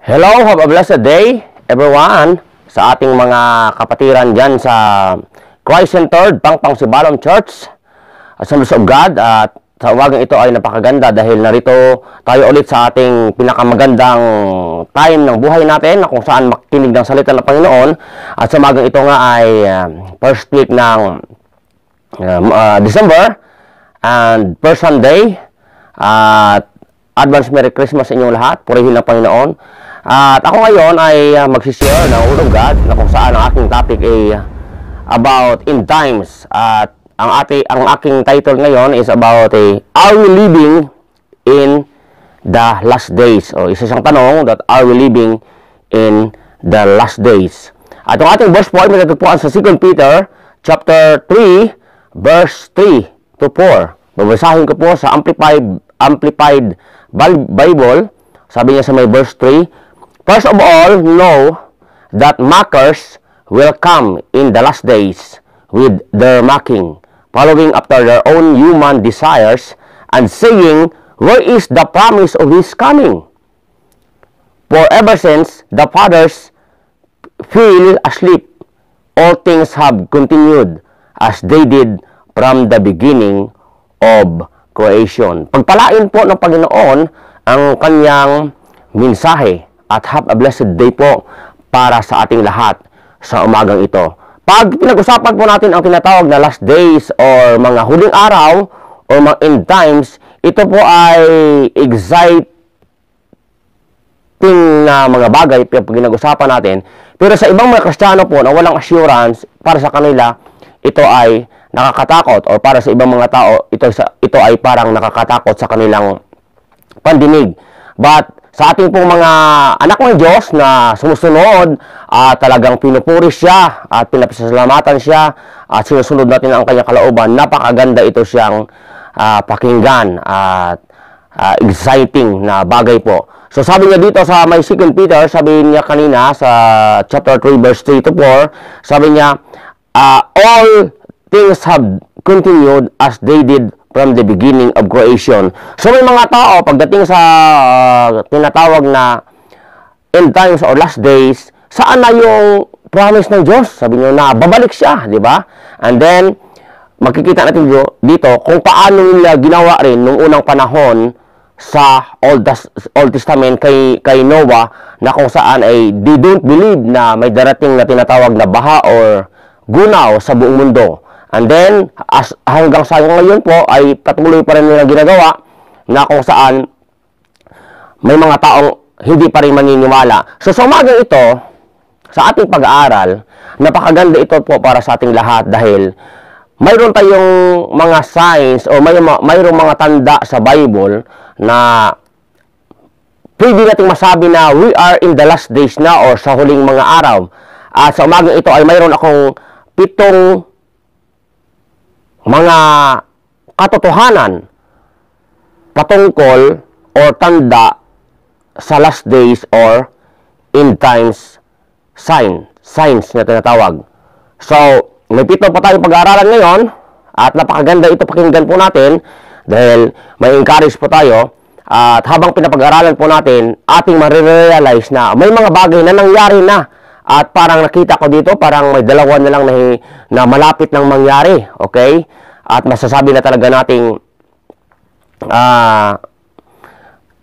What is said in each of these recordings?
Hello, have a blessed day, everyone, sa ating mga kapatiran dyan sa Christ Centered Pangpang Sibalom Church, Assemblies of God. At sa umagang ito ay napakaganda dahil narito tayo ulit sa ating pinakamagandang time ng buhay natin na kung saan makinig ng salita ng Panginoon. At sa umagang ito nga ay first week ng December and first Sunday. At advance Merry Christmas sa inyong lahat. Purihin ng Panginoon. At ako ngayon ay magsishare ng Word of God na kung saan ang aking topic ay about end times. At ang aking title ngayon is about are we living in the last days? O isa siyang tanong that are we living in the last days? At ang ating verse point may natagpuan sa 2 Peter chapter 3 verse 3 to 4. Babasahin ko po sa Amplified Bible. Sabi niya sa may verse 3, first of all, know that mockers will come in the last days with their mocking, following after their own human desires, and saying, where is the promise of his coming? For ever since the fathers fell asleep, all things have continued as they did from the beginning of creation. Pagpalain po ng Panginoon ang kanyang mensahe. At have a blessed day po para sa ating lahat sa umagang ito. Pag pinag-usapan po natin ang tinatawag na last days or mga huling araw o mga end times, ito po ay exciting na mga bagay pag pinag-usapan natin. Pero sa ibang mga Kristiyano po na walang assurance, para sa kanila, ito ay nakakatakot o para sa ibang mga tao, ito ay parang nakakatakot sa kanilang pandinig. But sa ating pong mga anak ng Diyos na sumusunod at talagang pinupuri siya at pinapasalamatan siya at sinusunod natin ang kanyang kalooban, napakaganda ito siyang pakinggan at exciting na bagay po. So sabi niya dito sa may 2 Peter, sabi niya kanina sa chapter 3 verse 3 to 4, sabi niya, all things have continued as they did from the beginning of creation. So may mga tao pagdating sa tinatawag na end times or last days, saan na yung promise ng Diyos? Sabi niyo na babalik siya, di ba? And then makikita natin dito kung paano nila ginawa rin nung unang panahon sa Old Testament kay Noah, na kung saan ay they don't believe na may darating na tinatawag na baha or gunaw sa buong mundo. And then, hanggang sa ngayon po, ay patuloy pa rin nila ginagawa na kung saan may mga taong hindi pa rin maniniwala. So, sa umagang ito, sa ating pag-aaral, napakaganda ito po para sa ating lahat dahil mayroon tayong mga signs o mayroong mga tanda sa Bible na pwede nating masabi na we are in the last days na or sa huling mga araw. At sa umagang ito ay mayroon akong 7 mga katotohanan patungkol or tanda sa last days or end times signs na tinatawag. So, may 7 pa tayong pag-aaralan ngayon at napakaganda ito pakinggan po natin dahil may encourage po tayo at habang pinapag-aaralan po natin, ating marirealize na may mga bagay na nangyari na at parang nakita ko dito, parang may 2 na lang na malapit ng mangyari. Okay? At masasabi na talaga nating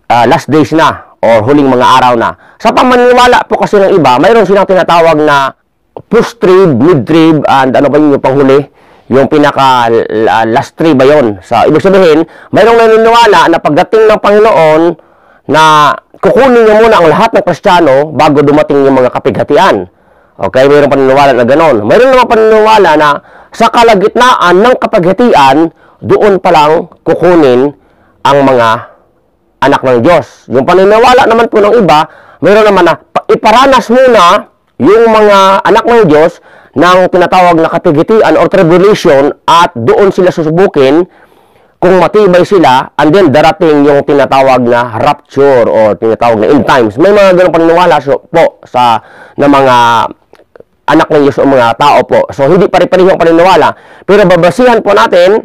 last days na o huling mga araw na. Sa pamaniwala po kasi ng iba, mayroon silang tinatawag na post-trib, mid-trib, and ano ba yung panghuli? Yung pinaka last trib ba yun? So, ibig sabihin, mayroong naniniwala na pagdating ng Panginoon na kukunin niya muna ang lahat ng Kristiyano bago dumating yung mga kapighatian. Okay, mayroong paniniwala na gano'n. Mayroon naman paniniwala na sa kalagitnaan ng kapighatian, doon pa lang kukunin ang mga anak ng Diyos. Yung paniniwala naman po ng iba, mayroon naman na iparanas muna yung mga anak ng Diyos ng tinatawag na kapighatian or tribulation at doon sila susubukin kung matibay sila, and then darating yung tinatawag na rapture or tinatawag na end times. May mga ganong paniniwala po na mga anak ng Diyos o mga tao po. So, hindi pare-parehong paniniwala. Pero babasihan po natin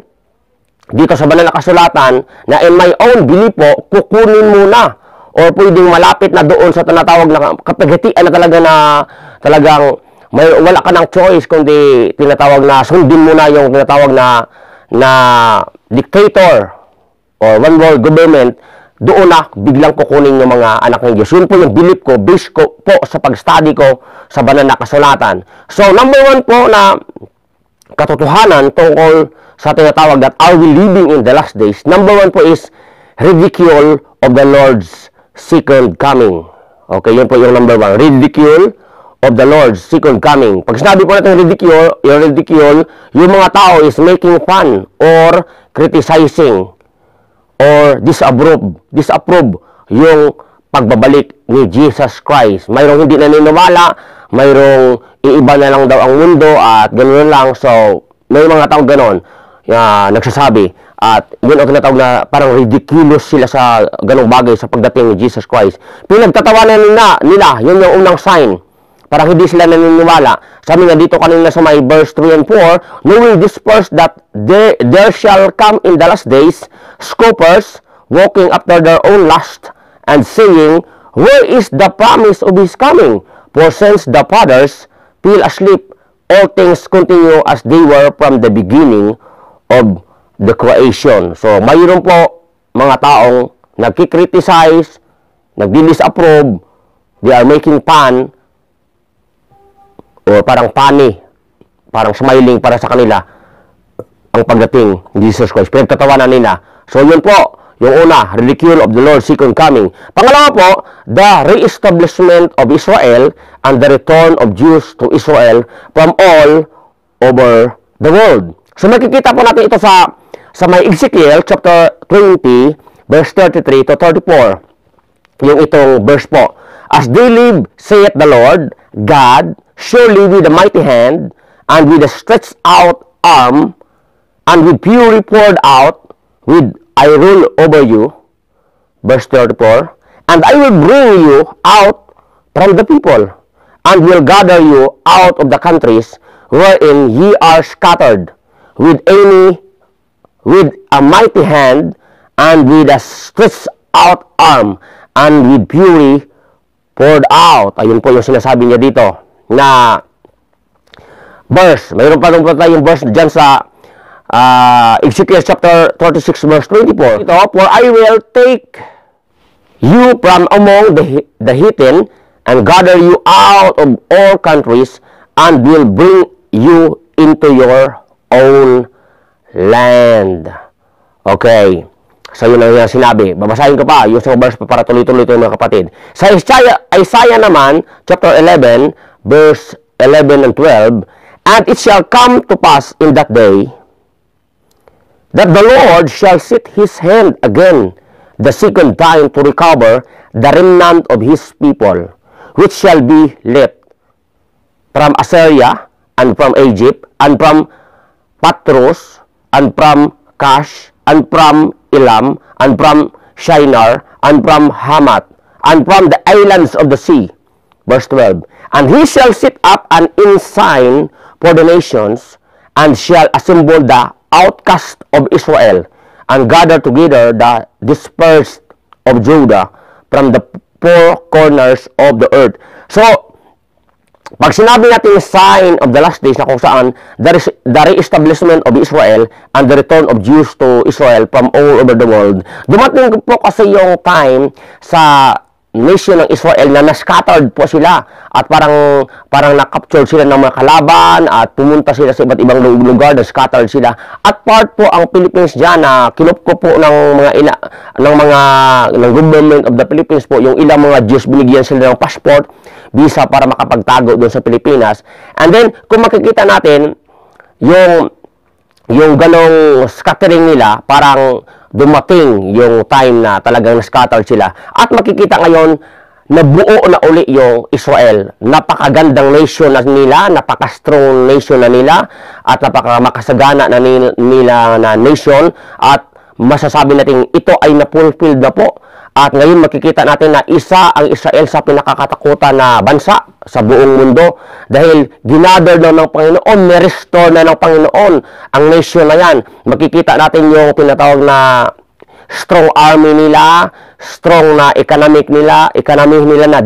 dito sa banal na kasulatan na in my own belief po, kukunin muna or pwedeng malapit na doon sa tinatawag na kapagatian na talagang wala ka ng choice kundi tinatawag na sundin mo na yung tinatawag na dictator or one world government, doon na biglang kukunin yung mga anak ng Diyos. Yun po yung belief ko, based ko po sa pag-study ko sa banal na kasulatan. So, number 1 po na katotohanan tungkol sa tinatawag that are we living in the last days, number 1 po is ridicule of the Lord's second coming. Okay, yun po yung number 1. Ridicule of the Lord's second coming. Pag sinabi po natin ridicule, yung mga tao is making fun or criticizing or disapprove yung pagbabalik ni Jesus Christ. Mayroong hindi naniniwala, mayroong iiba na lang daw ang mundo at ganoon lang. So, may mga tao ganoon nagsasabi. At yun ang tinatawag na parang ridiculous sila sa ganong bagay sa pagdating ni Jesus Christ. Pinagtatawanan nila, yun yung unang sign. Parang hindi sila naniniwala. Sabi nga dito kanina sa may verse 3 and 4, knowing this first that there shall come in the last days scoffers, walking after their own lust, and saying, where is the promise of his coming? For since the fathers fell asleep, all things continue as they were from the beginning of the creation. So, mayroon po mga taong nagkikriticize, nagdi-disapprove, they are making fun, o parang funny, parang smiling para sa kanila ang pagdating ni Jesus Christ. Pinagtatawanan nila. So, yun po, yung una, ridicule of the Lord's second coming. Pangalawa po, the re-establishment of Israel and the return of Jews to Israel from all over the world. So, makikita po natin ito sa may Ezekiel chapter 20, verse 33 to 34. Yung itong verse po. As they live, saith the Lord, God, surely with a mighty hand, and with a stretched out arm, and with fury poured out, with I rule over you. Verse 34. And I will bring you out from the people, and will gather you out of the countries wherein ye are scattered, with a mighty hand, and with a stretched out arm, and with fury poured out. Ayun po yung sinasabi niya dito na verse. Mayroon pa tayong verse dyan sa Ezekiel chapter 36 verse 24. Ito, for I will take you from among the heathen and gather you out of all countries and will bring you into your own land. Okay. So, yun ang sinabi. Babasahin ko pa yung sa verse para tuloy-tuloy ito mga kapatid. Sa Isaiah naman, chapter 11, verse 11 and 12, and it shall come to pass in that day that the Lord shall set his hand again the second time to recover the remnant of his people, which shall be left from Assyria, and from Egypt, and from Patros, and from Kash, and from Elam, and from Shinar, and from Hamath, and from the islands of the sea. Verse 12. And he shall set up an ensign for the nations, and shall assemble the outcast of Israel, and gather together the dispersed of Judah from the four corners of the earth. So, pag sinabi natin sign of the last days na kung saan the re-establishment of Israel and the return of Jews to Israel from all over the world, dumating po kasi yung time sa nation ng Israel na na-scattered po sila at parang na-capture sila ng mga kalaban at pumunta sila sa iba't ibang lugar na scattered sila. At part po ang Philippines dyan na kinupko po ng government of the Philippines po, yung ilang mga Jews, binigyan sila ng passport, visa para makapagtago doon sa Pilipinas. And then, kung makikita natin, yung ganong scattering nila, parang dumating yung time na talagang na-scatter sila. At makikita ngayon, nabuo na uli yung Israel. Napakagandang nation na nila, napaka-strong nation na nila, at napaka-makasagana na nila na nation. At masasabi natin, ito ay na-fulfilled na po. At ngayon makikita natin na isa ang Israel sa pinakakatakutan na bansa sa buong mundo dahil ginather na ng Panginoon, ni-restore na ng Panginoon ang nation na yan. Makikita natin yung pinatawag na strong army nila, strong na economy nila na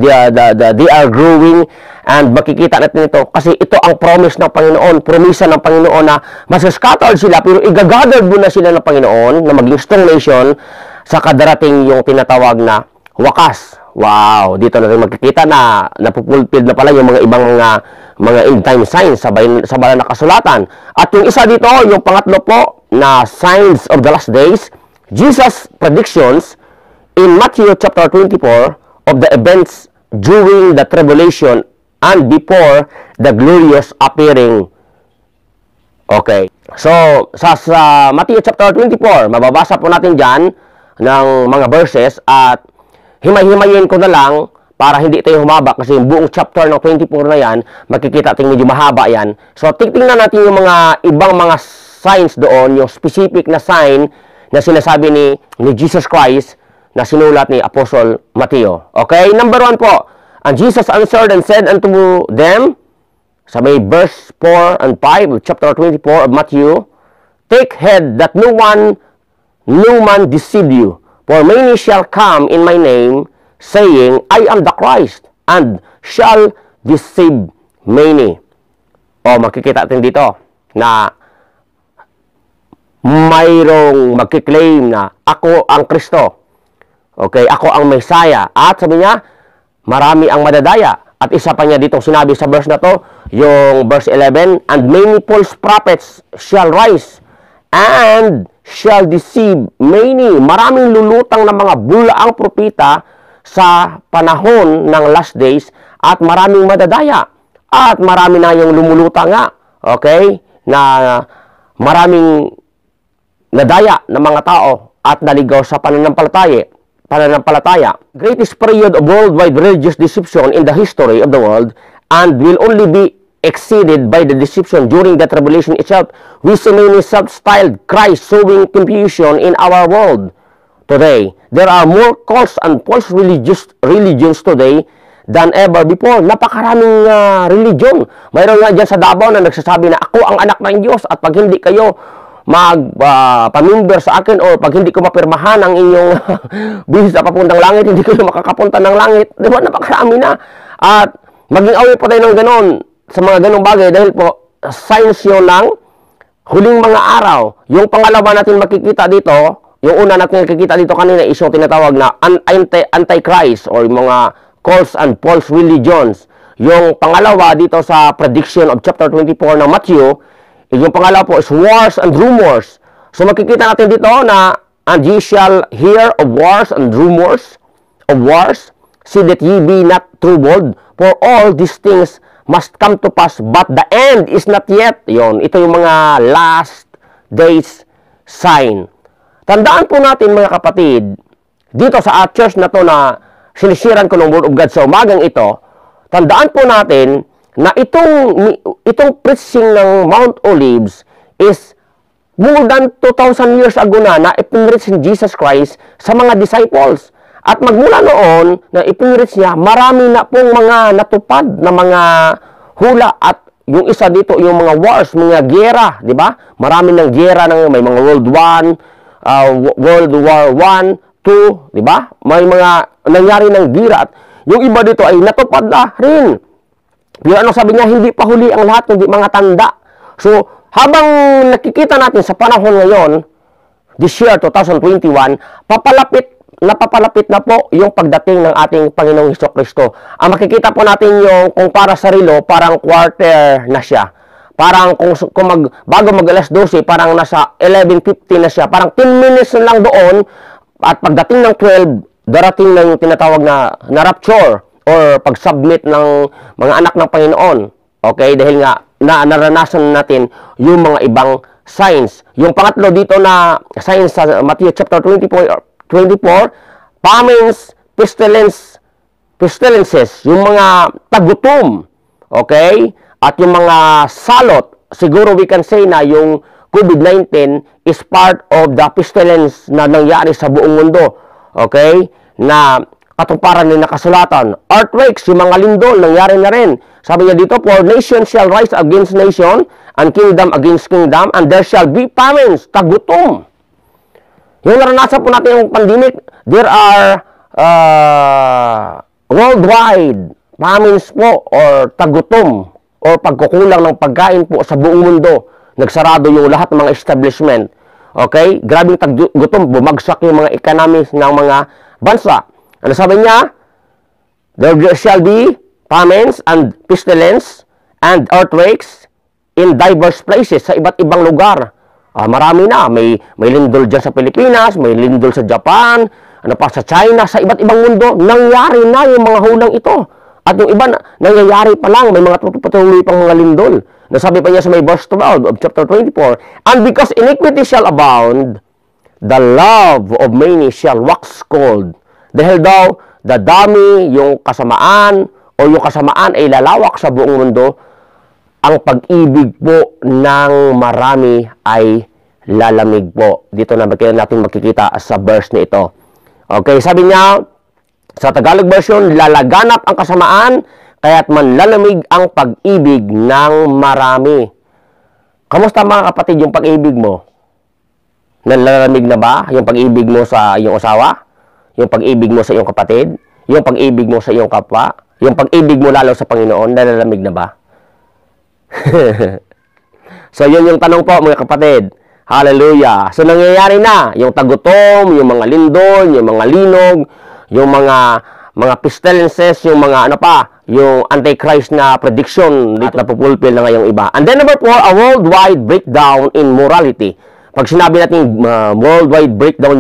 they are growing, and makikita natin ito kasi ito ang promise ng Panginoon, promisa ng Panginoon na masascattered sila pero igagather muna sila ng Panginoon na maging strong nation sa kadarating yung tinatawag na wakas. Wow, dito na rin makikita na napupulpil na pala yung mga ibang mga end time signs sa banal na kasulatan. At yung isa dito, yung pangatlo po na signs of the last days, Jesus' predictions in Matthew chapter 24 of the events during the tribulation and before the glorious appearing. Okay. So, sa Matthew chapter 24, mababasa po natin dyan ng mga verses at himay-himayin ko na lang para hindi tayo humaba kasi yung buong chapter ng 24 na yan, makikita natin medyo mahaba yan. So, titingnan natin yung mga ibang mga signs doon, yung specific na sign na sinasabi ni Jesus Christ na sinulat ni Apostle Mateo. Okay? Number 1 po. And Jesus answered and said unto them, sa may verse 4 and 5 of chapter 24 of Matthew, take heed that no man deceive you. For many shall come in my name, saying, I am the Christ, and shall deceive many. O, makikita natin dito na mayroong magkiklaim na ako ang Kristo. Okay, ako ang Messiah. At sabi niya, marami ang madadaya. At isa pa niya ditong sinabi sa verse na to, yung verse 11, and many false prophets shall rise, and shall deceive many. Maraming lulutang na mga bulaang propeta sa panahon ng last days at maraming madadaya. At marami na yung lumulutang nga. Okay? Na maraming nadaya ng mga tao at naligaw sa pananampalataya. Greatest period of worldwide religious deception in the history of the world, and will only be exceeded by the deception during the tribulation itself. We see many self-styled Christ sowing confusion in our world today. There are more cults and false religions today than ever before. Napakaraming religion. Mayroon nga dyan sa Davao na nagsasabi na ako ang anak ng Diyos at pag hindi kayo pamimber sa akin o pag hindi ko mapirmahan ang inyong bihis na papuntang langit, hindi kayo makakapunta ng langit. Diba? Napakarami na. At maging aware po tayo ng ganon sa mga ganong bagay dahil po signs yun ng huling mga araw. Yung pangalawa natin makikita dito, yung una natin makikita dito kanina is yung tinatawag na antichrist or mga cults and false religions. Yung pangalawa dito sa prediction of chapter 24 ng Matthew, yung pangalawa po is wars and rumors. So makikita natin dito na and ye shall hear of wars and rumors of wars, see that ye be not troubled, for all these things must come to pass, but the end is not yet. Yon, ito yung mga last days sign. Tandaan po natin mga kapatid, dito sa church na to na sinisiran ko ng Word of God sa umagang ito, tandaan po natin na itong preaching ng Mount Olives is more than 2,000 years ago na ipinreach ni Jesus Christ sa mga disciples. At magmula noon na ipinreach niya, marami na pong mga natupad na mga hula at yung isa dito, yung mga wars, mga gera, di ba? Marami ng gera, may mga World War I, II, di ba? May mga nangyari ng gera at yung iba dito ay natupad na rin. Pero ano sabi niya, hindi pa huli ang lahat, hindi mga tanda. So, habang nakikita natin sa panahon ngayon, this year, 2021, napapalapit na po yung pagdating ng ating Panginoong Hesukristo. Ang makikita po natin yung kung para sa relo, parang quarter na siya. Parang bago mag alas 12, parang nasa 11:50 na siya. Parang 10 minutes na lang doon at pagdating ng 12, darating na yung tinatawag na rapture or pag-submit ng mga anak ng Panginoon. Okay? Dahil nga naranasan natin yung mga ibang signs. Yung pangatlo dito na signs sa Matthew chapter 24, famines, pestilences, yung mga tagutom, okay? At yung mga salot, siguro we can say na yung COVID-19 is part of the pestilence na nangyari sa buong mundo, okay? Na katuparan din na kasulatan. Earthquakes, yung mga lindol, nangyari na rin. Sabi niya dito, for nation shall rise against nation, and kingdom against kingdom, and there shall be famines, tagutom. Yung naranasan po natin yung pandemic, there are worldwide famines po or tagutom or pagkukulang ng pagkain po sa buong mundo. Nagsarado yung lahat ng mga establishment. Okay? Grabing tagutom, bumagsak yung mga economies ng mga bansa. Ano sabi niya? There shall be famines and pestilence and earthquakes in diverse places, sa iba't ibang lugar. Marami na. May lindol dyan sa Pilipinas, may lindol sa Japan, ano pa sa China, sa iba't ibang mundo. Nangyari na yung mga hulang ito. At yung iba, nangyayari pa lang. May mga patuloy pang mga lindol. Nasabi pa niya sa may verse 12 of chapter 24, and because iniquity shall abound, the love of many shall wax cold. Dahil daw, dadami yung kasamaan, o yung kasamaan ay lalawak sa buong mundo, ang pag-ibig po ng marami ay lalamig po. Dito na natin makikita sa verse na ito. Okay, sabi niya, sa Tagalog version, lalaganap ang kasamaan, kaya't manlalamig ang pag-ibig ng marami. Kamusta mga kapatid yung pag-ibig mo? Nalalamig na ba yung pag-ibig mo sa iyong asawa? Yung pag-ibig mo sa iyong kapatid? Yung pag-ibig mo sa iyong kapwa? Yung pag-ibig mo lalo sa Panginoon, nalalamig na ba? So, yun yung tanong po mga kapatid. Hallelujah. So, nangyayari na. Yung tagutom, yung mga lindol, yung mga linog, yung mga pestilences, yung mga ano pa, yung antichrist na prediction dito na pupulpil na ngayong iba. And then number 4, a worldwide breakdown in morality. Pag sinabi natin worldwide breakdown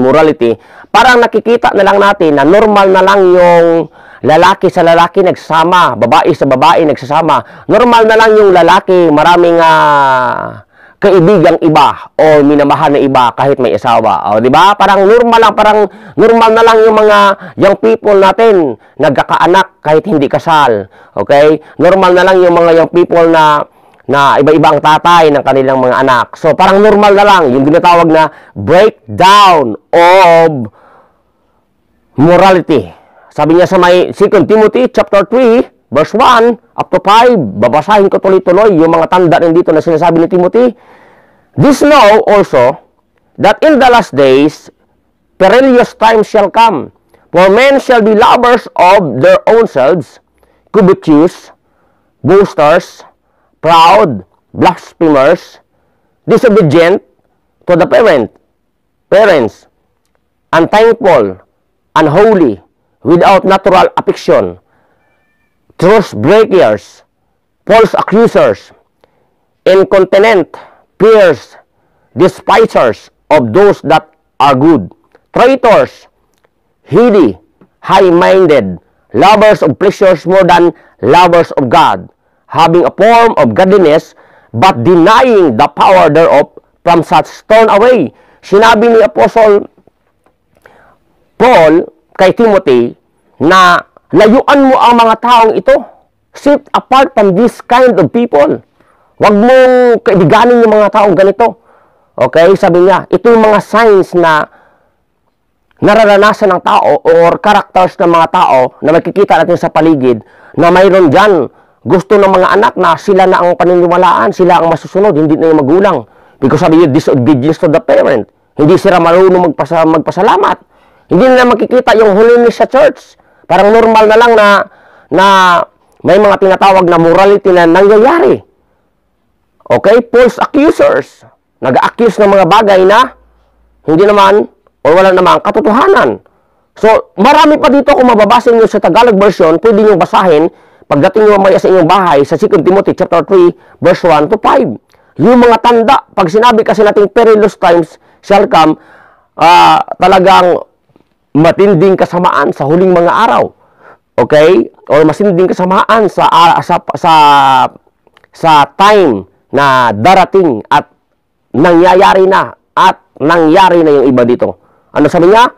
morality, parang nakikita na lang natin na normal na lang yung lalaki sa lalaki nagsasama, babae sa babae nagsasama. Normal na lang yung lalaki, maraming kaibigang iba o minamahal na iba kahit may asawa. O, di ba? Parang normal na lang yung mga young people natin nagkakaanak kahit hindi kasal. Okay? Normal na lang yung mga young people na iba-ibang tatay ng kanilang mga anak. So, parang normal na lang yung tinatawag na breakdown of morality. Sabi niya sa may 2 Timothy chapter 3, verse 1 up to 5, babasahin ko tuloy-tuloy yung mga tanda rin dito na sinasabi ni Timothy. This know also, that in the last days, perilous times shall come. For men shall be lovers of their own selves, covetous, boasters, proud, blasphemers, disobedient to the parents, unthankful, unholy, without natural affection, truth breakers, false accusers, incontinent, fierce, despisers of those that are good, traitors, heady, high-minded, lovers of pleasures more than lovers of God, having a form of godliness, but denying the power thereof, from such turn away. Sinabi ni Apostle Paul kay Timothy na layuan mo ang mga taong ito. Sit apart from this kind of people. Huwag mong kaibiganin yung mga taong ganito. Okay? Sabi niya, ito yung mga signs na nararanasan ng tao or characters ng mga tao na makikita natin sa paligid na mayroon dyan gusto ng mga anak na sila na ang paniniwalaan, sila ang masusunod, hindi na yung magulang. Because sabi niya, disobedience to the parent. Hindi sila marunong magpasalamat. Hindi na makikita yung holiness sa church. Parang normal na lang na may mga tinatawag na morality na nangyayari. Okay? False accusers. Nag-accuse ng mga bagay na hindi naman o wala namang katotohanan. So, marami pa dito kung mababasa niyo sa Tagalog version, pwede niyo basahin pagdating niyo mamaya sa inyong bahay sa 2 Timothy chapter 3 verse 1 to 5. Yung mga tanda, pag sinabi kasi nating perilous times shall come, talagang matinding kasamaan sa huling mga araw. Okay? O matinding kasamaan sa time na darating at nangyayari na yung iba dito. Ano sabi niya?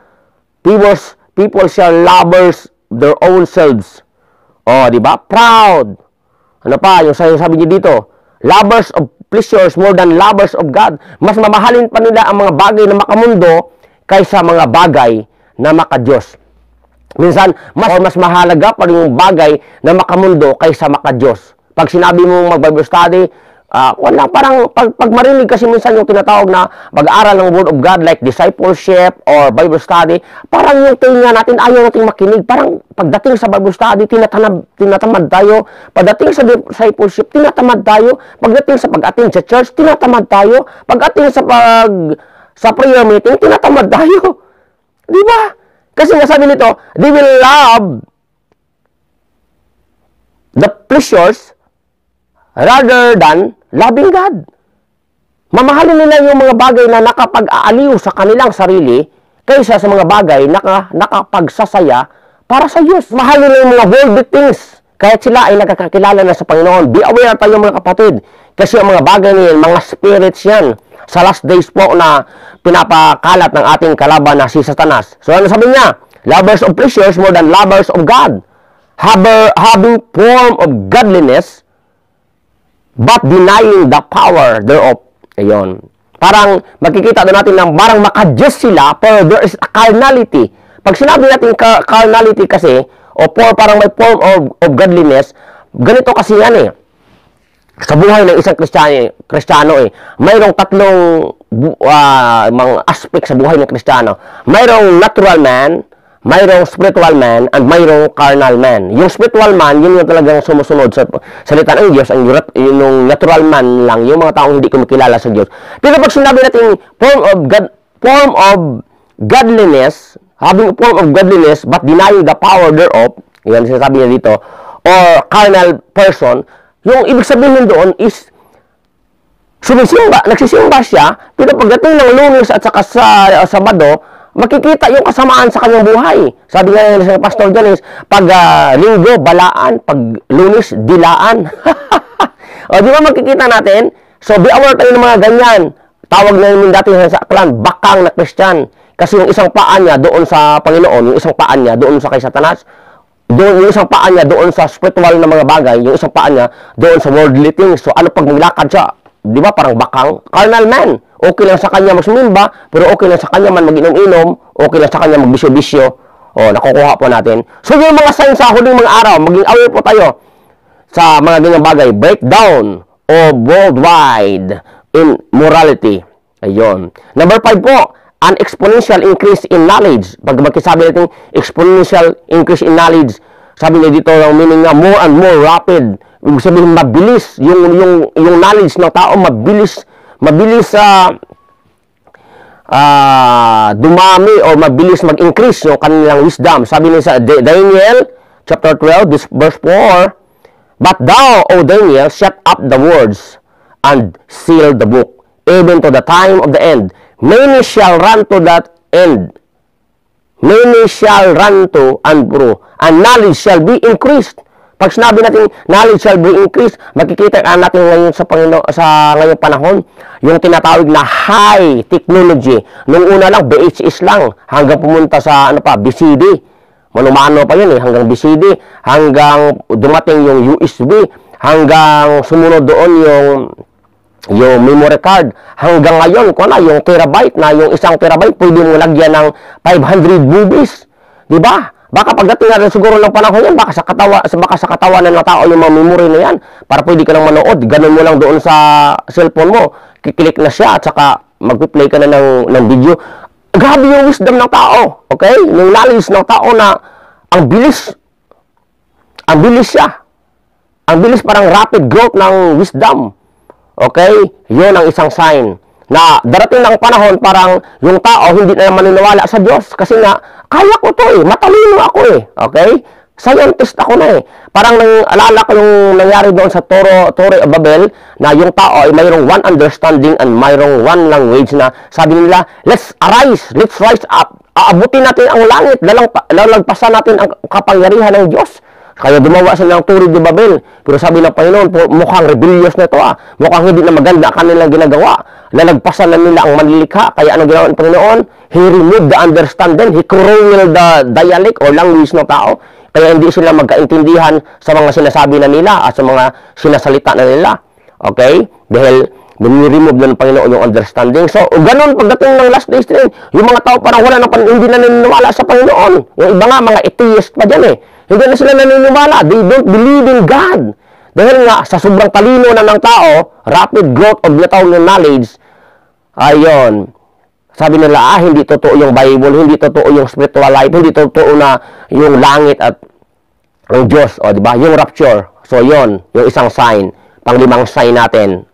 People shall lovers their own selves. O, di ba? Proud. Ano pa? Yung sabi niya dito, lovers of pleasures more than lovers of God. Mas mamahalin pa nila ang mga bagay na makamundo kaysa mga bagay na makadiyos. Minsan, mas mahalaga pa rin yung bagay na makamundo kaysa makadiyos. Pag sinabi mong mag-Bible study, Wala, parang pag marinig kasi minsan yung tinatawag na mag-aaral ng Word of God like discipleship or Bible study, parang yung tinga natin ayaw nating makinig. Parang pagdating sa Bible study, tinatamad tayo. Pagdating sa discipleship, tinatamad tayo. Pagdating sa pag-attend sa church, tinatamad tayo. Pag-attend sa prayer meeting, tinatamad tayo. Di ba? Kasi nga sabi nito, they will love the pleasures rather than loving God. Mamahalin nila yung mga bagay na nakapag-aaliw sa kanilang sarili kaysa sa mga bagay na nakapagsasaya para sa Diyos. Mahal nila yung mga worldly things kahit sila ay nagkakilala na sa Panginoon. Be aware tayo mga kapatid kasi ang mga bagay na yan, mga spirits yan sa last days po na pinapakalat ng ating kalaban na si Satanas. So ano sabi niya? Lovers of pleasures more than lovers of God. Having form of godliness but denying the power thereof. Ayun. Parang makikita doon natin na parang maka-Diyos sila, pero there is a carnality. Pag sinabi natin carnality kasi, o parang may form of godliness, ganito kasi yan eh. Sa buhay ng isang Kristiyano mayroong tatlong mga aspect sa buhay ng Kristiyano. Mayroong natural man, mayroong spiritual man, and mayroong carnal man. Yung spiritual man, yun yung talagang sumusunod sa salita ng Diyos. Yung natural man lang, yung mga taong hindi kumikilala sa Diyos. Pero pag sinabi natin form of godliness, having a form of godliness, but denying the power thereof, yan sinasabi niya dito, or carnal person, yung ibig sabihin doon is nagsisimba siya, pero pagdating ng Lunes at saka sa Sabado, makikita yung kasamaan sa kanyang buhay. Sabi nga sa Pastor Janice, pag Linggo, balaan, pag Lunes, dilaan. O, di ba makikita natin? So, be aware tayo ng mga ganyan. Tawag na namin dati sa aklan, bakang na Christian. Kasi yung isang paa niya doon sa Panginoon, yung isang paa niya doon sa kay Satanas, yung isang paa niya doon sa spiritual na mga bagay, yung isang paa niya doon sa worldly things. So, ano pag maglakad siya? Di ba parang bakang? Carnal man. Okay lang sa kanya magsumimba, pero okay lang sa kanya man mag-inom-inom, okay lang sa kanya magbisyo-bisyo. O, nakukuha po natin. So, yung mga signs sa huling mga araw, maging aware po tayo sa mga ganyang bagay. Breakdown of worldwide immorality. Ayun. Number 5 po, an exponential increase in knowledge. Pag magkisabi natin exponential increase in knowledge, sabi niya dito, yung meaning nga more and more rapid. Ibig sabihin, mabilis. Yung knowledge ng tao, mabilis dumami o mabilis mag-increase yung kanilang wisdom. Sabi niya sa Daniel chapter 12 verse 4, but thou, O Daniel, shut up the words and seal the book, even to the time of the end. Many shall run to that end. Many shall run to and grow, and knowledge shall be increased. Pag sinabi natin knowledge shall be increased, makikita natin ngayon sa ngayong panahon, yung tinatawag na high technology. Nung una lang, VHS lang, hanggang pumunta sa BCD. Manumano pa yun hanggang BCD, hanggang dumating yung USB, hanggang sumunod doon yung memory card. Hanggang ngayon, yung terabyte na, yung 1 terabyte, pwede mo lagyan ng 500 movies. Diba? Baka pagdating natin siguro ng panahon yan, baka sa katawan ng tao yung mga memory na yan, para pwede ka nang manood. Ganun mo lang doon sa cellphone mo, kiklik na siya, at saka magpi-play ka na ng video. Grabe yung wisdom ng tao, okay? Yung knowledge ng tao na ang bilis siya. Ang bilis, parang rapid growth ng wisdom. Okay? Yun ang isang sign na darating ng panahon parang yung tao hindi na maniniwala sa Diyos kasi nga kaya ko to matalino ako okay? Scientist ako na Parang alala ko yung nangyari doon sa Torre of Babel na yung tao ay mayroong one understanding and mayroong one language na sabi nila, let's rise up. Aabutin natin ang langit, lalagpasan natin ang kapangyarihan ng Diyos. Kaya gumawa sila ng Torre de Babel. Pero sabi ng Panginoon, mukhang rebellious na ito Mukhang hindi na maganda kanilang ginagawa. Lalagpasan na nila ang manlilikha. Kaya ano ginawa ng Panginoon? He removed the understanding. He cruel the dialect or language ng tao. Kaya hindi sila magkaintindihan sa mga sinasabi na nila at sa mga sinasalita na nila. Okay? Dahil remove na ng Panginoon yung understanding. So, ganun pagdating ng last days din. Yung mga tao parang hindi na naniniwala sa Panginoon. Yung iba nga, mga atheist pa dyan Hindi na sila naniniwala. They don't believe in God. Dahil nga, sa sobrang talino na ng tao, rapid growth of knowledge, ayon, sabi nila, hindi totoo yung Bible, hindi totoo yung spiritual life, hindi totoo na yung langit at ang Diyos, o diba? Yung rapture. So, yon, yung isang sign, panglimang sign natin.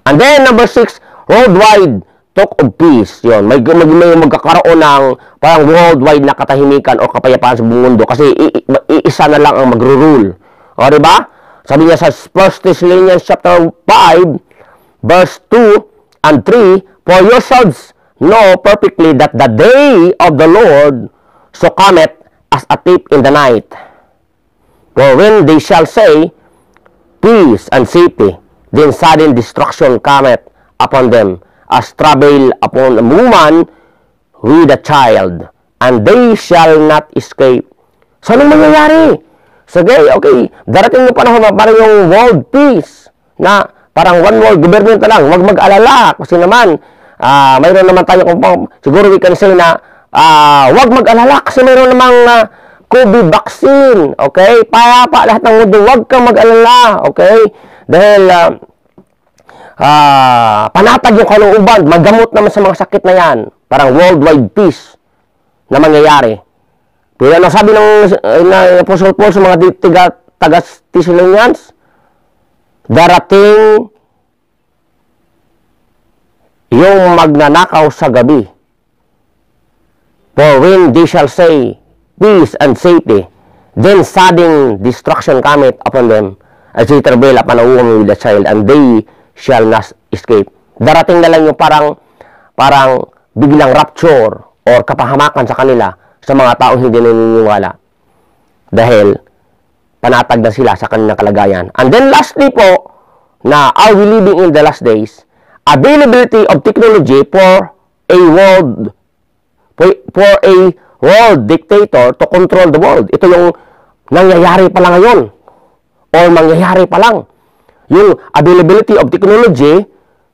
And then, number 6, worldwide talk of peace. Yun, may magkakaroon ng parang worldwide na katahimikan o kapayapaan sa buong mundo kasi iisa na lang ang magro-rule. O, diba? Sabi niya sa 1 Thessalonians chapter 5, verse 2 and 3, for yourselves know perfectly that the day of the Lord so cometh as a thief in the night. For when they shall say, peace and safety, then sudden destruction cometh upon them, as travail upon a woman with a child, and they shall not escape. So, anong mangyayari? Sige, okay, darating yung panahon na parang yung world peace, na parang one world government na lang, huwag mag-alala, kasi naman, mayroon naman tayo, siguro we can say na, huwag mag-alala, kasi mayroon namang COVID vaccine, okay? Para lahat ng mundo, huwag kang mag-alala, okay? Dahil, panatag yung kalooban, magamot naman sa mga sakit na yan. Parang worldwide peace na mangyayari. Pero ano sabi ng Apostle Paul sa mga taga-Thessalonians? Darating yung magnanakaw sa gabi. For when they shall say, peace and safety, then sudden destruction cometh upon them, as they travail upon a woman with a child, and they shall not escape. Darating na lang yung parang biglang rapture or kapahamakan sa kanila sa mga taong hindi naniniwala. Dahil panatag na sila sa kanilang kalagayan. And then lastly po, na are we living in the last days? Availability of technology for a world dictator to control the world. Ito yung nangyayari pa lang ngayon. Or mangyayari pa lang. Yung availability of technology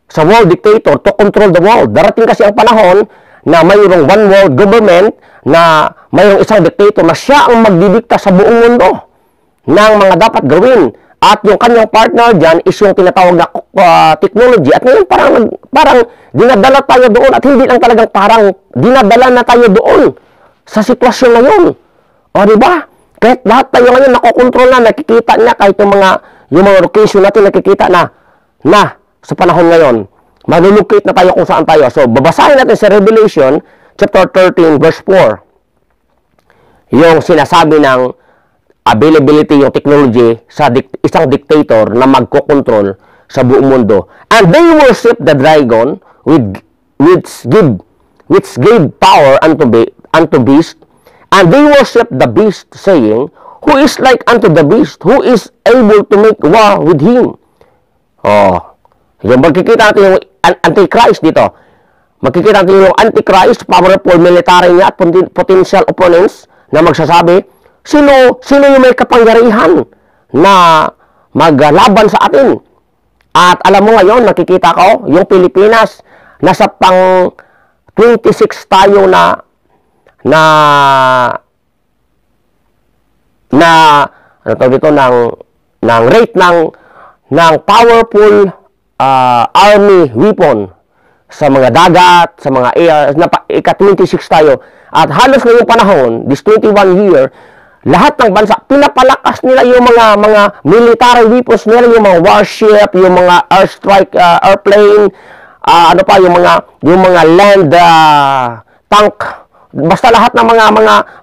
sa world dictator to control the world. Darating kasi ang panahon na mayroong one world government na mayroong isang dictator na siya ang magdidikta sa buong mundo ng mga dapat gawin. At yung kanyang partner dyan is yung tinatawag na technology. At ngayon parang dinadala tayo doon at hindi lang talagang parang dinadala na tayo doon sa sitwasyon na yun. O diba? Kahit lahat tayo ngayon nakokontrol na, nakikita niya kahit yung mga location natin nakikita na sa panahon ngayon, malulocate na tayo kung saan tayo. So, babasahin natin sa Revelation, chapter 13, verse 4. Yung sinasabi ng availability, yung technology sa isang dictator na magkokontrol sa buong mundo. And they worship the dragon which gave power unto beast, and they worship the beast, saying, who is like unto the beast, who is able to make war with him. Yung magkikita natin yung Antichrist dito. Magkikita natin yung Antichrist, powerful military niya at potential opponents na magsasabi, sino yung may kapangyarihan na maglaban sa atin. At alam mo ngayon, nakikita ko, yung Pilipinas, nasa pang 26 tayo na ano tawag dito ng rate ng powerful army weapon sa mga dagat, sa mga air, ika-26 tayo. At halos ngayong panahon, this 21 year, lahat ng bansa, pinapalakas nila yung mga military weapons nila, yung mga warship, yung mga airstrike, airplane, yung mga land tank, basta lahat ng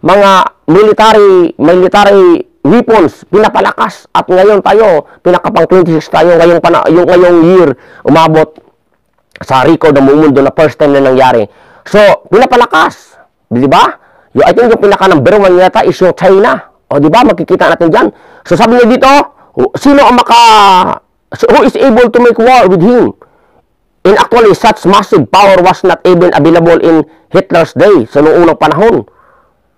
mga military weapons, pinapalakas. At ngayon tayo, pinakapang 26 tayo, ngayong year, umabot sa record ng buong mundo na first time na nangyari. So, pinapalakas. Di ba? I think yung pinaka-number 1 yata is yung China. O, di ba? Makikita natin dyan. So, sabi niya dito, who is able to make war with him? And actually, such massive power was not even available in Hitler's day, so noong unang panahon.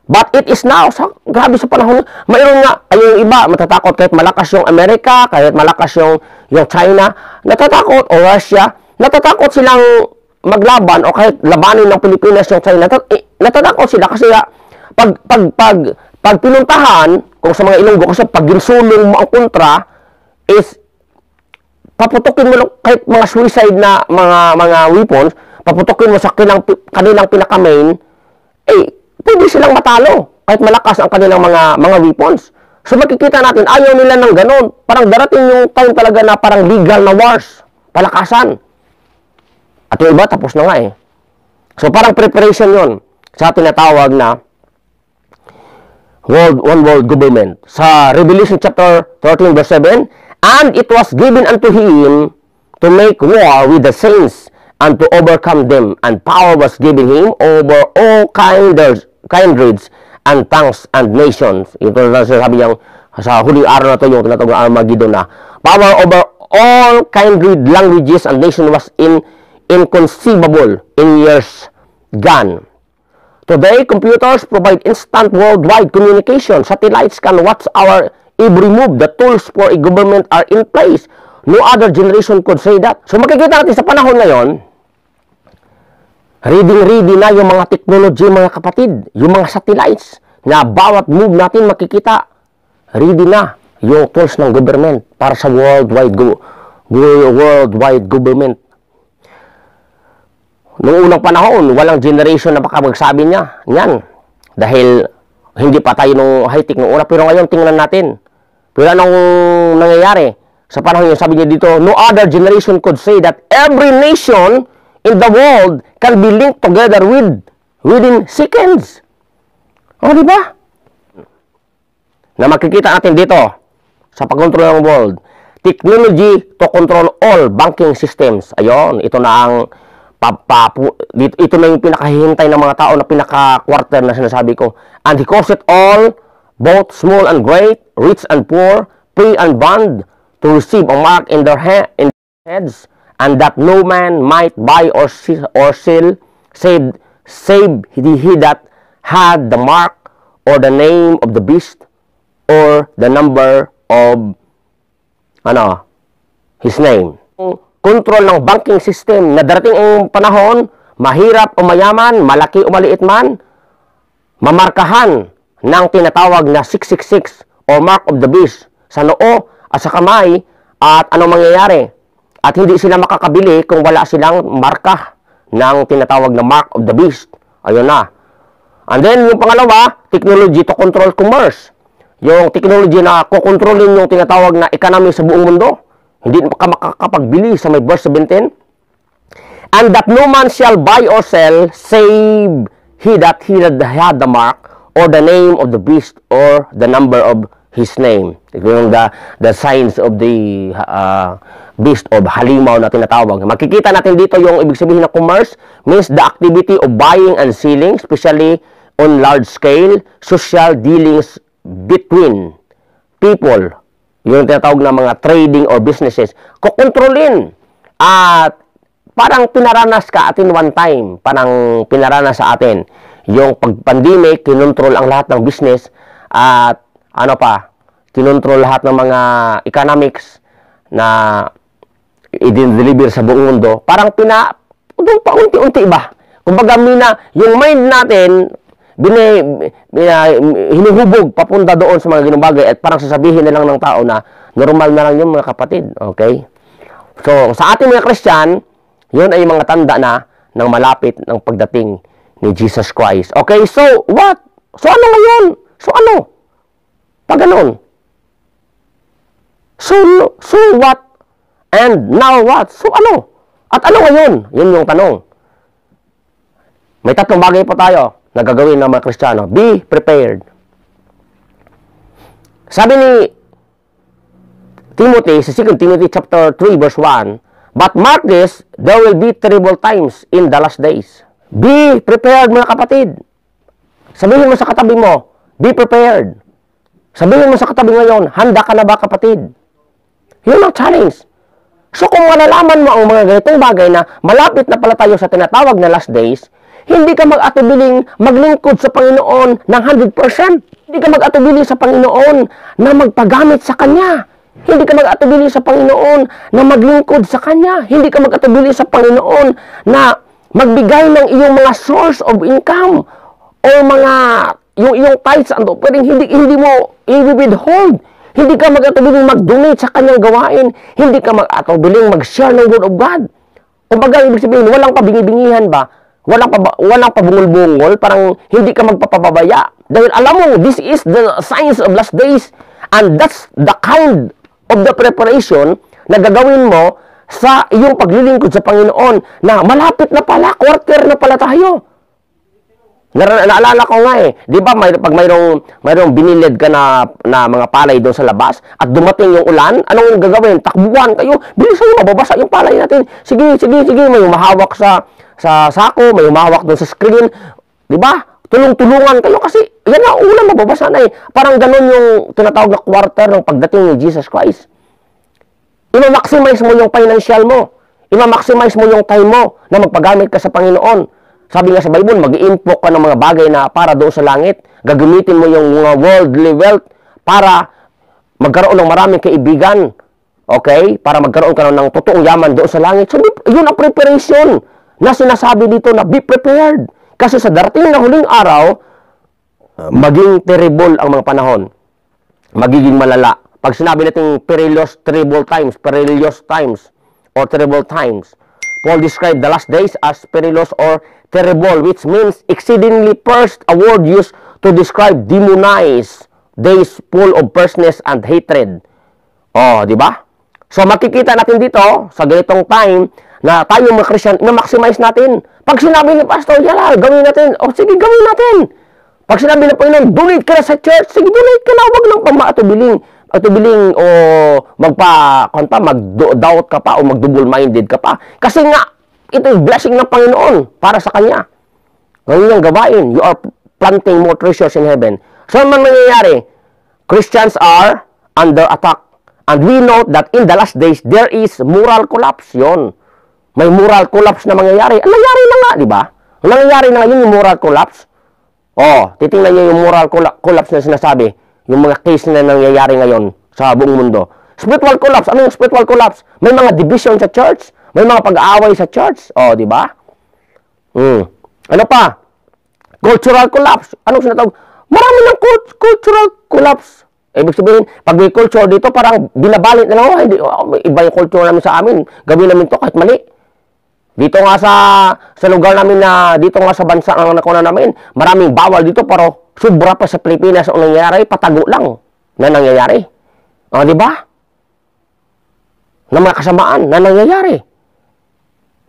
But it is now, grabe sa panahon, mayroon nga, yung iba, matatakot kahit malakas yung Amerika, kahit malakas yung China, natatakot, o Russia, natatakot silang maglaban, o kahit labanin ng Pilipinas yung China, natatakot sila kasi pag pinuntahan, kung sa mga Ilonggo, kasi pag ginsulong mo ang kontra, is paputukin mo lang kahit mga suicide na mga weapons, paputukin mo sa kanilang pinaka-main, pwede silang matalo kahit malakas ang kanilang mga weapons. So makikita natin, ayaw nila ng ganon. Parang darating yung time talaga na parang legal na wars, palakasan. At yung iba, tapos na nga eh. So parang preparation yon sa tinatawag na one world government. Sa Revelation chapter 13 verse 7, and it was given unto him to make war with the saints and to overcome them, and power was given him over all kindreds and tongues and nations. Ito na sabi niya sa huling araw na ito, yung tinatawag na Armageddon na power over all kindred languages and nations was inconceivable in years gone. Today, computers provide instant worldwide communication. Satellites can watch our every move. The tools for a government are in place. No other generation could say that. So makikita natin sa panahon ngayon, ready na yung mga technology, mga kapatid, yung mga satellites, na bawat move natin makikita, ready na yung tools ng government para sa worldwide government. Noong unang panahon, walang generation na baka magsabi niyan. Dahil hindi pa tayo nung high-tech noong una. Pero ngayon, tingnan natin. Pero anong nangyayari? Sa panahon yun, sabi niya dito, no other generation could say that every nation in the world can be linked together within seconds. O, di ba? Na makikita natin dito sa pag-control ng world. Technology to control all banking systems. Ayon, ito na ang ito na yung pinakahihintay ng mga tao na pinaka-quarter na sinasabi ko. And he caused it all, both small and great, rich and poor, free and bond, to receive a mark in their heads, and that no man might buy or sell, save he that had the mark or the name of the beast or the number of his name. Control ng banking system na darating ang panahon, mahirap o mayaman, malaki o maliit man, mamarkahan ng tinatawag na 666 or mark of the beast sa noo at sa kamay, at anong mangyayari? At hindi sila makakabili kung wala silang marka ng tinatawag na mark of the beast. Ayun na. And then yung pangalawa, technology to control commerce. Yung technology na kukontrolin yung tinatawag na economy sa buong mundo. Hindi ka makakapagbili sa may verse 17. And that no man shall buy or sell, save he that had the mark, or the name of the beast, or the number of his name. Ito yung the signs of the beast of halimaw na tinatawag. Makikita natin dito yung ibig sabihin ng commerce, means the activity of buying and selling, especially on large scale, social dealings between people. Yung tinatawag na mga trading or businesses, kukontrolin. At parang pinaranas ka atin one time, parang pinaranas sa atin. Yung pag-pandemic, kinontrol ang lahat ng business, at kinontrol lahat ng mga economics na i-deliver sa buong mundo. Parang paunti-unti ba? Kumbaga, yung mind natin, hinuhubog papunta doon sa mga ganung bagay, at parang sasabihin na lang ng tao na normal na lang yung mga kapatid. Okay? So, sa ating mga Christian, yun ay mga tanda na ng malapit ng pagdating ni Jesus Christ. Okay? So, what? So, ano ngayon? So, ano? Pag ganun. So what? And now what? So, ano? At ano ngayon? Yun yung tanong. May tatlong bagay pa tayo na gagawin ng mga Kristiyano. Be prepared. Sabi ni Timothy sa 2 Timothy chapter 3 verse 1, but mark this, there will be terrible times in the last days. Be prepared, mga kapatid. Sabihin mo sa katabi mo, be prepared. Sabihin mo sa katabi ngayon, handa ka na ba, kapatid? Yun ang challenge. So kung malalaman mo ang mga ganitong bagay na malapit na pala tayo sa tinatawag na last days, hindi ka mag-atubiling maglingkod sa Panginoon ng 100%. Hindi ka mag-atubili sa Panginoon na magpagamit sa Kanya. Hindi ka mag-atubili sa Panginoon na maglingkod sa Kanya. Hindi ka mag-atubili sa Panginoon na magbigay ng iyong mga source of income o mga yung tithes, pwedeng hindi mo i-withhold. Hindi ka mag-atubiling mag-donate sa kanyang gawain. Hindi ka mag-atubiling mag-share ng Word of God. Kumbaga, ibig sabihin, walang pabingi-bingihan ba? Walang pabungol-bungol, parang hindi ka magpapabaya. Dahil alam mo, this is the signs of last days, and that's the kind of the preparation na gagawin mo sa iyong paglilingkod sa Panginoon, na malapit na pala, quarter na pala tayo. Naalala ko nga di ba, pag mayroong binilid ka na mga palay doon sa labas at dumating yung ulan, anong gagawin? Takbuhan kayo, bilisan mo, mababasa yung palay natin. Sige, may umahawak sa sako, may umahawak doon sa screen, di ba? Tulong-tulungan kayo kasi yan na, ulan, mababasa na Parang ganun yung tinatawag na quarter ng pagdating ni Jesus Christ. Ima-maximize mo yung financial mo. Ima-maximize mo yung time mo na magpagamit ka sa Panginoon. Sabi nga sa Bible, mag-i-invoke ka ng mga bagay na para doon sa langit. Gagamitin mo yung mga worldly wealth para magkaroon ng maraming kaibigan. Okay? Para magkaroon ka ng totoong yaman doon sa langit. So, yun ang preparation na sinasabi dito na be prepared. Kasi sa darating na huling araw, maging terrible ang mga panahon. Magiging malala. Pag sinabi natin perilous times, or terrible times, Paul described the last days as perilous or terrible, which means exceedingly first, a word used to describe demonized days full of fierceness and hatred. Di ba? So makikita natin dito sa ganitong time na tayo mga Christian, na-maximize natin. Pag sinabi ni Pastor Jalal, gawin natin. Sige, gawin natin. Pag sinabi ng Panginoon, donate ka na sa church, sige, donate ka na. Huwag lang mag-doubt ka pa o mag-double-minded ka pa. Kasi nga, ito yung blessing ng Panginoon para sa Kanya. Ngayon yung gawain, you are planting more treasures in heaven. So, ano nangyayari? Christians are under attack. And we know that in the last days, there is moral collapse. Yun. May moral collapse na mangyayari. Ang nangyari na nga, di ba? Ang nangyayari na ngayon yung moral collapse. Titingnan niyo yung moral collapse na sinasabi. Yung mga case na nangyayari ngayon sa buong mundo. Spiritual collapse. Ano yung spiritual collapse? May mga division sa church. May mga pag-aaway sa church. Di ba? Ano pa? Cultural collapse. Anong sinatawag? Marami ng cultural collapse. Ibig sabihin, pag may culture dito, parang binabalit na lang, iba yung culture namin sa amin. Gawin namin to kahit mali. Dito nga sa lugar namin dito nga sa bansa ang nakuna namin, maraming bawal dito, pero sobra pa sa Pilipinas ang nangyayari, patago lang na nangyayari. Di ba? Na mga kasamaan na nangyayari.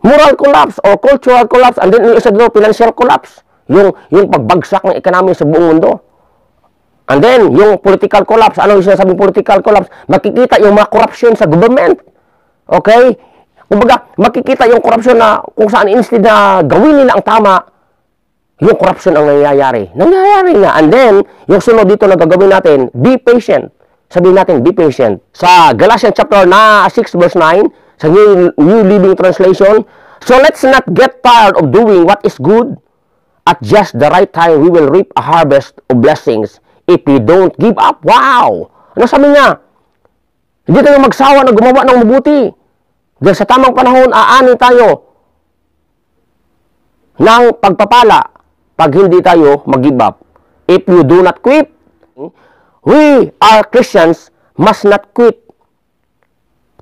Moral collapse or cultural collapse, and then yung isa dito, financial collapse. Yung pagbagsak ng economy sa buong mundo. And then, yung political collapse. Ano yung sinasabing political collapse? Makikita yung mga corruption sa government. Okay? Kumbaga, makikita yung corruption na kung saan instead na gawin nila ang tama, yung corruption ang nangyayari. Nangyayari nga. And then, yung sunod dito na gagawin natin, be patient. Sabihin natin, be patient. Sa Galatians chapter 6 verse 9, sa New Living Translation, so let's not get tired of doing what is good. At just the right time, we will reap a harvest of blessings if we don't give up. Wow! Ano sabi niya? Hindi tayo magsawa na gumawa ng mabuti. Dahil sa tamang panahon, aanin tayo ng pagpapala pag hindi tayo mag-give up. If you do not quit, we are Christians must not quit.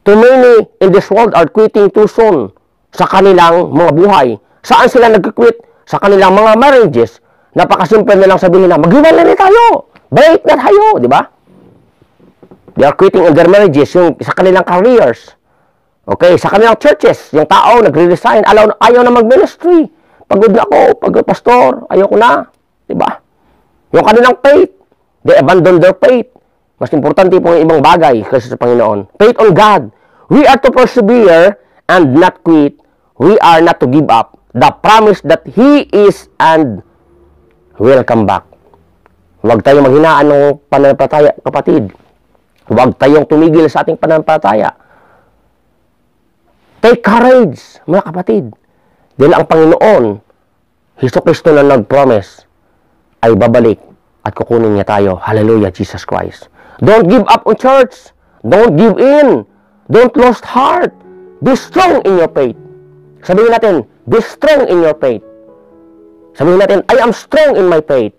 Too many in this world are quitting too soon sa kanilang mga buhay. Saan sila nag-quit? Sa kanilang mga marriages. Napakasimple na lang sabihin nila, maghiwalay na tayo. Break na tayo, di ba? They are quitting in their marriages, yung sa kanilang careers. Okay, sa kanilang churches, yung tao nagre-resign, ayaw na mag-ministry. Pagod na ako, pastor, ayaw ko na. Di ba? Yung kanilang faith, they abandon their faith. Mas importante po yung ibang bagay kasi sa Panginoon. Faith on God. We are to persevere and not quit. We are not to give up. The promise that He is and will come back. Huwag tayong maghinaan ng pananampalataya, kapatid. Huwag tayong tumigil sa ating pananampalataya. Take courage, mga kapatid. Dahil ang Panginoon, Jesucristo na nag-promise, ay babalik at kukunin niya tayo. Hallelujah, Jesus Christ. Don't give up on church. Don't give in. Don't lose heart. Be strong in your faith. Sabihin natin, be strong in your faith. Sabihin natin, I am strong in my faith.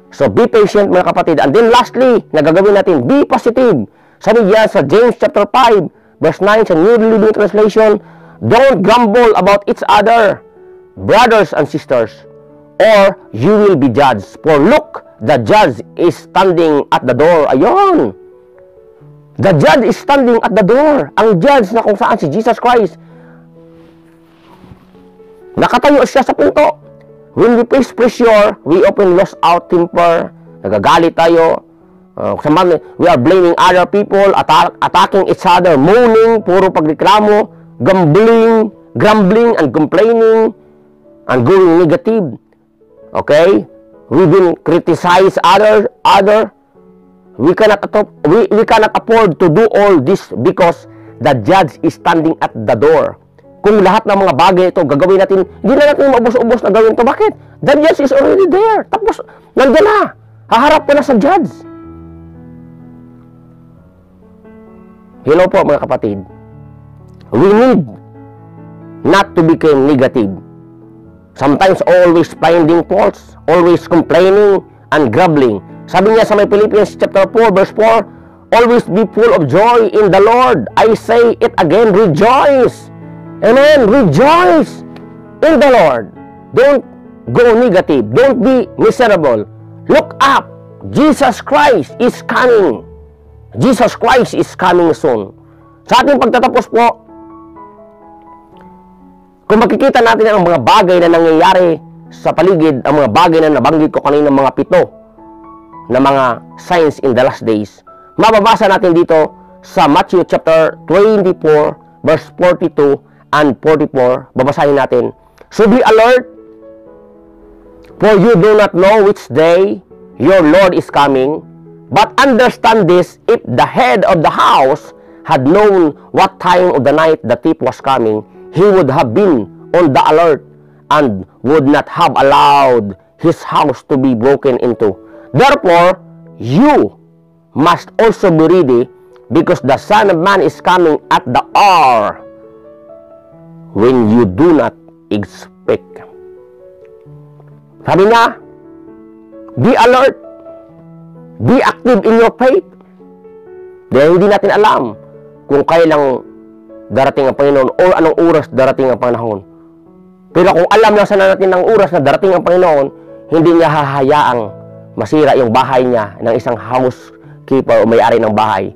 So, be patient mga kapatid. And then lastly, na gagawin natin, be positive. Sabi diyan sa James chapter 5, verse 9 sa New Living Translation, don't grumble about each other, brothers and sisters, or you will be judged. For look, the judge is standing at the door. Ayun. The judge is standing at the door. Ang judge na kung saan si Jesus Christ. Nakatayo siya sa pinto. When we face pressure, we often lose our temper. Nagagalit tayo. We are blaming other people, attacking each other, moaning, puro pagreklamo, grumbling and complaining, and going negative. Okay? We will criticize other. We cannot afford to do all this because the judge is standing at the door. Kung lahat ng mga bagay ito gagawin natin, hindi na natin maubos-ubos na gawin ito. Bakit? The judge is already there. Tapos, nandiyan na. Haharap ka na sa judge. Hello po mga kapatid. We need not to become negative. Sometimes always finding faults, always complaining and grumbling. Sabi niya sa may Philippians chapter 4 verse 4, always be full of joy in the Lord. I say it again, rejoice. Amen. Rejoice in the Lord. Don't go negative. Don't be miserable. Look up. Jesus Christ is coming. Jesus Christ is coming soon. Sa ating pagtatapos po, kung makikita natin ang mga bagay na nangyayari sa paligid, ang mga bagay na nabanggit ko kanina, mga 7 na mga signs in the last days, mababasa natin dito sa Matthew chapter 24 verse 42 and 44, babasahin natin. So be alert, for you do not know which day your Lord is coming, but understand this, if the head of the house had known what time of the night the thief was coming, he would have been on the alert and would not have allowed his house to be broken into. Therefore, you must also be ready, because the Son of Man is coming at the hour when you do not expect. Sabi niya, be alert, be active in your faith. Dahil hindi natin alam kung kailang darating ang Panginoon o anong oras darating ang panahon. Pero kung alam lang sana natin ng oras na darating ang Panginoon, hindi niya hahayaang masira yung bahay niya ng isang housekeeper o may-ari ng bahay.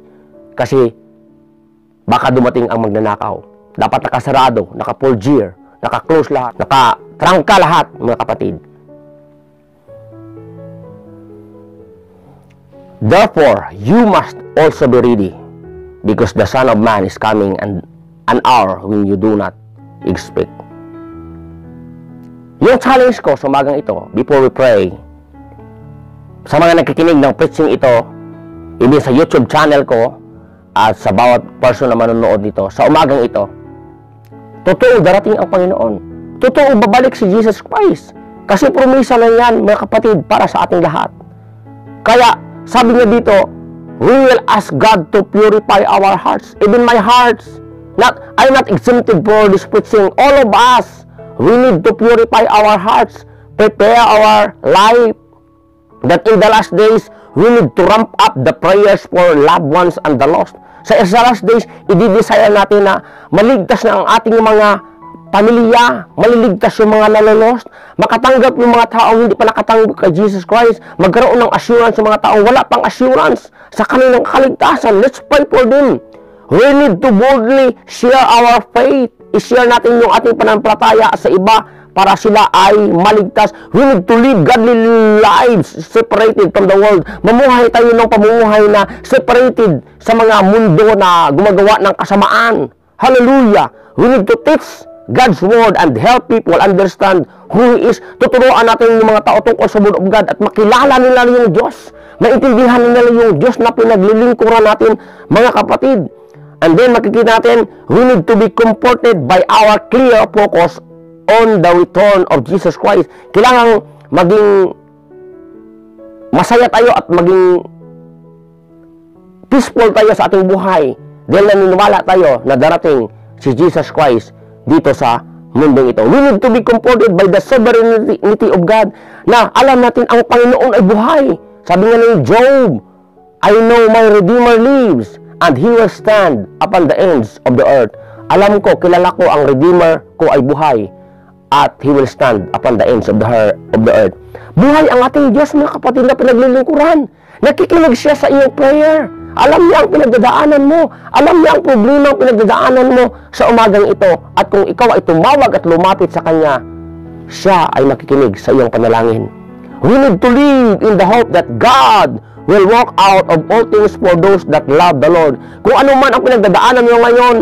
Kasi baka dumating ang magnanakaw. Dapat nakasarado, naka-full gear, naka-close lahat, naka-trangka lahat, mga kapatid. Therefore, you must also be ready, because the Son of Man is coming and an hour when you do not expect. Yung challenge ko sa umagang ito, before we pray, sa mga nakikinig ng preaching ito, ibig sa YouTube channel ko, at sa bawat person na manonood nito, sa umagang ito, totoo darating ang Panginoon. Totoo babalik si Jesus Christ. Kasi promisa na yan, mga kapatid, para sa ating lahat. Kaya, sabi niya dito, we will ask God to purify our hearts. Even my hearts. I'm not exempted for this preaching. All of us, we need to purify our hearts. Prepare our life. That in the last days, we need to ramp up the prayers for loved ones and the lost. Sa last days, i-desire natin na maligtas na ang ating mga pamilya, maliligtas yung mga nalolost, makatanggap yung mga taong hindi pa nakatanggap kay Jesus Christ, magkaroon ng assurance yung mga taong wala pang assurance sa kanilang kaligtasan. Let's pray for them. We need to boldly share our faith. I-share natin yung ating pananampalataya sa iba para sila ay maligtas. We need to live godly lives separated from the world. Mamuhay tayo ng pamumuhay na separated sa mga mundo na gumagawa ng kasamaan. Hallelujah! We need to teach God's word and help people understand who He is. Tuturuan natin yung mga tao tungkol sa word of God at makilala nila yung Diyos. Maintindihan nila yung Diyos na pinaglilingkuran natin, mga kapatid. And then makikita natin, we need to be comforted by our clear focus on the return of Jesus Christ. Kailangan maging masaya tayo at maging peaceful tayo sa ating buhay dahil naniniwala tayo na darating si Jesus Christ dito sa mundong ito. We need to be comforted by the sovereignty of God, na alam natin ang Panginoon ay buhay. Sabi nga ni Job, I know my Redeemer lives, and He will stand upon the ends of the earth. Alam ko, kilala ko ang Redeemer ko ay buhay, at He will stand upon the ends of the earth. Buhay ang ating Diyos, mga kapatid na pinaglilingkuran. Nakikinig siya sa iyong prayer. Alam niya ang pinagdadaanan mo. Alam niya ang problema ang pinagdadaanan mo sa umagang ito. At kung ikaw ay tumawag at lumapit sa Kanya, siya ay nakikinig sa iyong panalangin. We need to live in the hope that God will work out of all things for those that love the Lord. Kung ano man ang pinagdadaanan mo ngayon,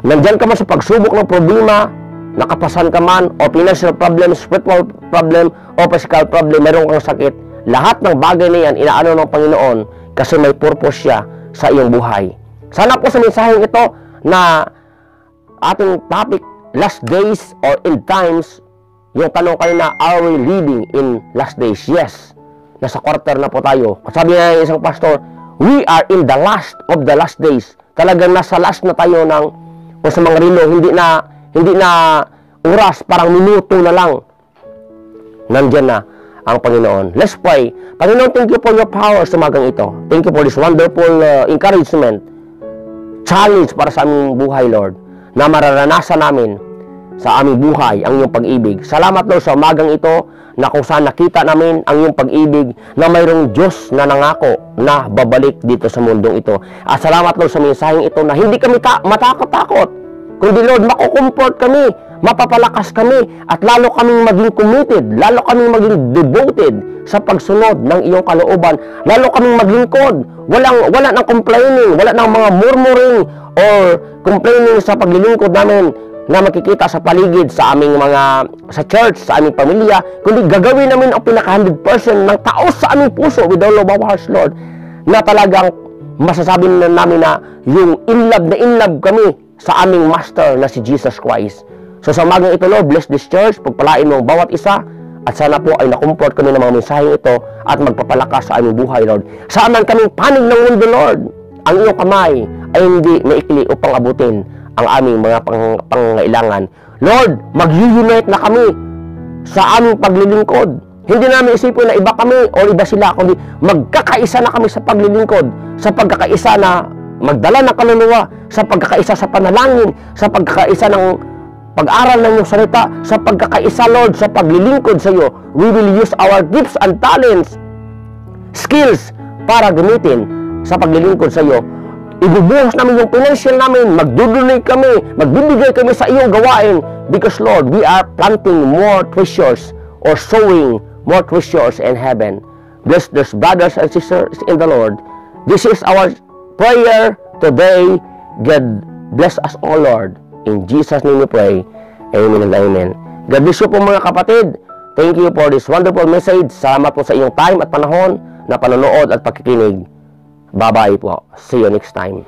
nandyan ka man sa pagsubok ng problema, nakapasan ka man, o financial problem, spiritual problem, o physical problem, meron kang sakit, lahat ng bagay na yan, inaano ng Panginoon, kasi may purpose siya sa iyong buhay. Sana po sa mensaheng ito na ating topic, last days or end times, yung tanong kayo na, are we living in last days? Yes. Nasa quarter na po tayo. Sabi nga ng isang pastor, we are in the last of the last days. Talagang nasa last na tayo ng, o sa mga relo, hindi na oras, parang minuto na lang. Nandyan na ang Panginoon. Let's pray. Panginoon, thank you for your power sa umagang ito. Thank you for this wonderful encouragement, challenge para sa aming buhay, Lord, na mararanasan namin sa aming buhay ang iyong pag-ibig. Salamat, Lord, sa umagang ito na kung saan nakita namin ang iyong pag-ibig, na mayroong Diyos na nangako na babalik dito sa mundong ito. At salamat, Lord, sa mensaheng ito na hindi kami matakot-takot, kundi, Lord, makukomfort kami, mapapalakas kami, at lalo kaming maging committed, lalo kaming maging devoted sa pagsunod ng iyong kalooban, lalo kaming maglingkod, wala nang complaining, wala nang mga murmuring or complaining sa paglilingkod namin na makikita sa paligid, sa aming sa church, sa aming pamilya, kundi gagawin namin ang pinaka 100% ng taos sa aming puso with all of our hearts, Lord, na talagang masasabi na namin na yung in love kami sa aming Master na si Jesus Christ. So sa umagang ito, Lord, bless this church, pagpalain mo ang bawat isa, at sana po ay nakumport kami ng mga mensaheng ito at magpapalakas sa aming buhay, Lord. Saan kaming panig ng mundo, Lord, ang iyong kamay ay hindi maikli upang abutin ang aming mga pangailangan. Lord, mag-unite na kami sa aming paglilingkod. Hindi namin isipin na iba kami o iba sila, kundi magkakaisa na kami sa paglilingkod, sa pagkakaisa na magdala ng kaluluwa, sa pagkakaisa sa panalangin, sa pagkakaisa ng pag-aral ng iyong salita, sa pagkakaisa, Lord, sa paglilingkod sa iyo. We will use our gifts and talents, skills, para gamitin sa paglilingkod sa iyo. Ibubuhos namin yung financial namin, magdudunay kami, magbibigay kami sa iyong gawain, because, Lord, we are planting more treasures or sowing more treasures in heaven. Bless those brothers and sisters in the Lord. This is our prayer today. God bless us all, Lord. In Jesus' name we pray. Amen and amen. God bless you po, mga kapatid. Thank you for this wonderful message. Salamat po sa iyong time at panahon na panonood at pakikinig. Bye-bye po. See you next time.